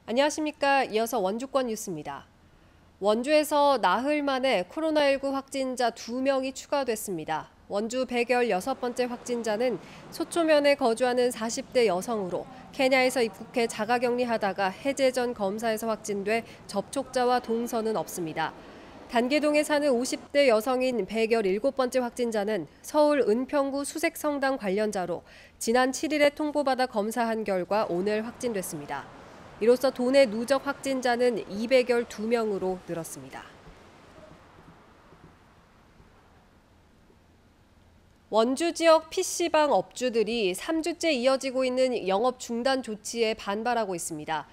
안녕하십니까. 이어서 원주권 뉴스입니다. 원주에서 나흘 만에 코로나19 확진자 2명이 추가됐습니다. 원주 116번째 확진자는 소초면에 거주하는 40대 여성으로 케냐에서 입국해 자가격리하다가 해제 전 검사에서 확진돼 접촉자와 동선은 없습니다. 단계동에 사는 50대 여성인 117번째 확진자는 서울 은평구 수색성당 관련자로 지난 7일에 통보받아 검사한 결과 오늘 확진됐습니다. 이로써 도내 누적 확진자는 212명으로 늘었습니다. 원주 지역 PC방 업주들이 3주째 이어지고 있는 영업 중단 조치에 반발하고 있습니다.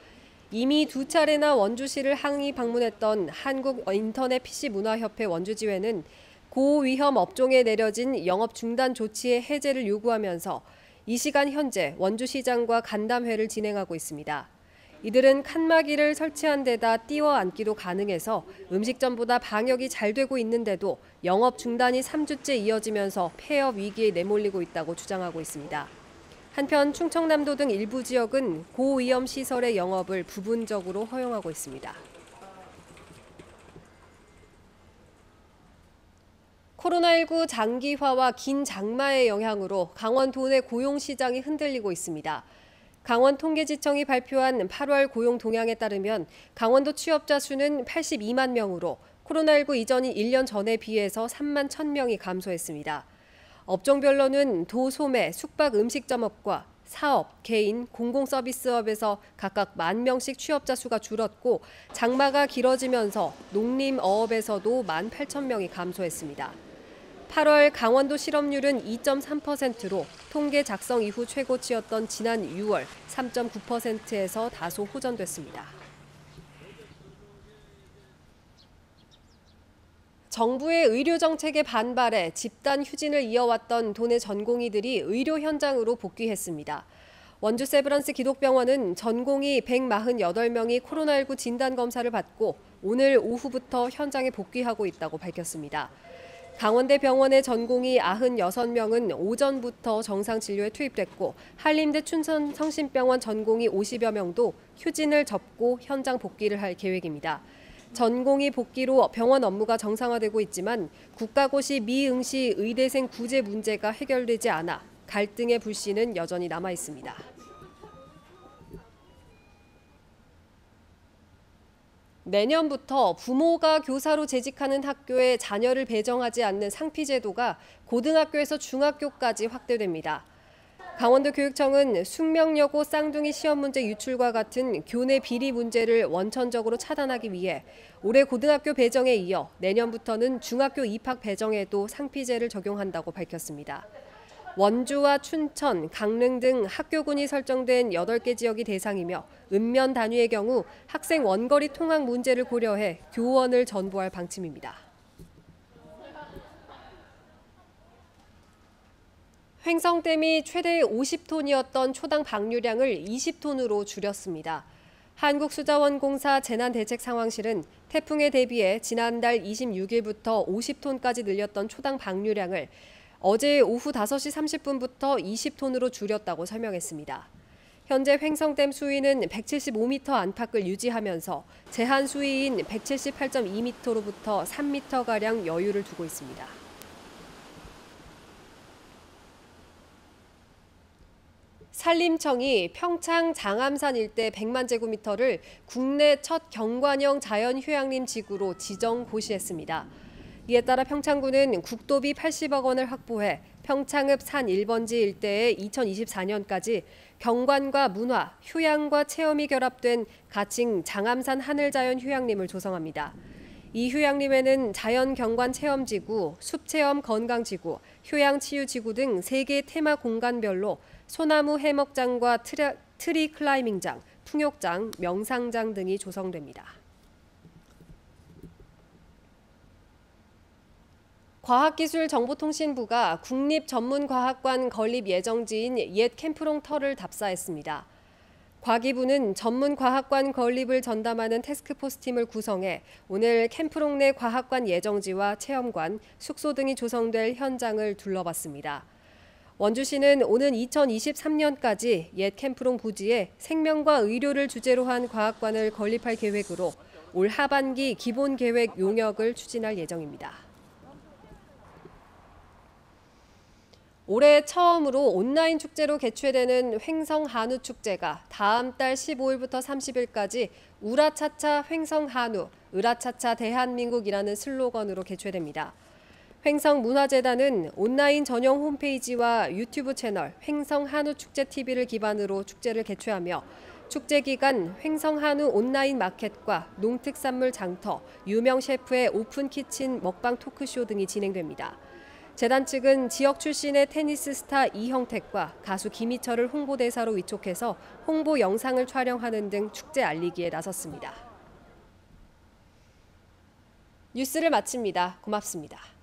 이미 2차례나 원주시를 항의 방문했던 한국인터넷 PC문화협회 원주지회는 고위험 업종에 내려진 영업 중단 조치의 해제를 요구하면서 이 시간 현재 원주시장과 간담회를 진행하고 있습니다. 이들은 칸막이를 설치한 데다 띄워 앉기도 가능해서 음식점보다 방역이 잘 되고 있는데도 영업 중단이 3주째 이어지면서 폐업 위기에 내몰리고 있다고 주장하고 있습니다. 한편 충청남도 등 일부 지역은 고위험 시설의 영업을 부분적으로 허용하고 있습니다. 코로나19 장기화와 긴 장마의 영향으로 강원 도내 고용시장이 흔들리고 있습니다. 강원통계지청이 발표한 8월 고용 동향에 따르면 강원도 취업자 수는 82만 명으로 코로나19 이전인 1년 전에 비해서 3만 1,000명이 감소했습니다. 업종별로는 도, 소매, 숙박 음식점업과 사업, 개인, 공공서비스업에서 각각 10,000명씩 취업자 수가 줄었고 장마가 길어지면서 농림어업에서도 18,000명이 감소했습니다. 8월 강원도 실업률은 2.3%로 통계 작성 이후 최고치였던 지난 6월 3.9%에서 다소 호전됐습니다. 정부의 의료 정책에 반발해 집단 휴진을 이어왔던 도내 전공의들이 의료 현장으로 복귀했습니다. 원주 세브란스 기독병원은 전공의 148명이 코로나19 진단검사를 받고 오늘 오후부터 현장에 복귀하고 있다고 밝혔습니다. 강원대 병원의 전공의 96명은 오전부터 정상 진료에 투입됐고 한림대 춘천성심병원 전공의 50여 명도 휴진을 접고 현장 복귀를 할 계획입니다. 전공의 복귀로 병원 업무가 정상화되고 있지만 국가고시 미응시 의대생 구제 문제가 해결되지 않아 갈등의 불씨는 여전히 남아 있습니다. 내년부터 부모가 교사로 재직하는 학교에 자녀를 배정하지 않는 상피제도가 고등학교에서 중학교까지 확대됩니다. 강원도 교육청은 숙명여고 쌍둥이 시험 문제 유출과 같은 교내 비리 문제를 원천적으로 차단하기 위해 올해 고등학교 배정에 이어 내년부터는 중학교 입학 배정에도 상피제를 적용한다고 밝혔습니다. 원주와 춘천, 강릉 등 학교군이 설정된 8개 지역이 대상이며 읍면 단위의 경우 학생 원거리 통학 문제를 고려해 교원을 전부할 방침입니다. 횡성댐이 최대 50톤이었던 초당 방류량을 20톤으로 줄였습니다. 한국수자원공사 재난대책상황실은 태풍에 대비해 지난달 26일부터 50톤까지 늘렸던 초당 방류량을 어제 오후 5시 30분부터 20톤으로 줄였다고 설명했습니다. 현재 횡성댐 수위는 175m 안팎을 유지하면서 제한 수위인 178.2m로부터 3m가량 여유를 두고 있습니다. 산림청이 평창 장암산 일대 100만 제곱미터를 국내 첫 경관형 자연휴양림 지구로 지정 고시했습니다. 이에 따라 평창군은 국도비 80억 원을 확보해 평창읍 산 1번지 일대에 2024년까지 경관과 문화, 휴양과 체험이 결합된 가칭 장암산 하늘자연휴양림을 조성합니다. 이 휴양림에는 자연경관체험지구, 숲체험 건강지구, 휴양치유지구 등 3개 테마 공간별로 소나무 해먹장과 트리 클라이밍장, 풍욕장, 명상장 등이 조성됩니다. 과학기술정보통신부가 국립전문과학관 건립 예정지인 옛 캠프롱 터를 답사했습니다. 과기부는 전문 과학관 건립을 전담하는 태스크포스팀을 구성해 오늘 캠프롱 내 과학관 예정지와 체험관, 숙소 등이 조성될 현장을 둘러봤습니다. 원주시는 오는 2023년까지 옛 캠프롱 부지에 생명과 의료를 주제로 한 과학관을 건립할 계획으로 올 하반기 기본 계획 용역을 추진할 예정입니다. 올해 처음으로 온라인 축제로 개최되는 횡성 한우 축제가 다음 달 15일부터 30일까지 우라차차 횡성 한우, 으라차차 대한민국이라는 슬로건으로 개최됩니다. 횡성문화재단은 온라인 전용 홈페이지와 유튜브 채널 횡성 한우 축제 TV를 기반으로 축제를 개최하며 축제 기간 횡성 한우 온라인 마켓과 농특산물 장터, 유명 셰프의 오픈 키친 먹방 토크쇼 등이 진행됩니다. 재단 측은 지역 출신의 테니스 스타 이형택과 가수 김희철을 홍보대사로 위촉해서 홍보 영상을 촬영하는 등 축제 알리기에 나섰습니다. 뉴스를 마칩니다. 고맙습니다.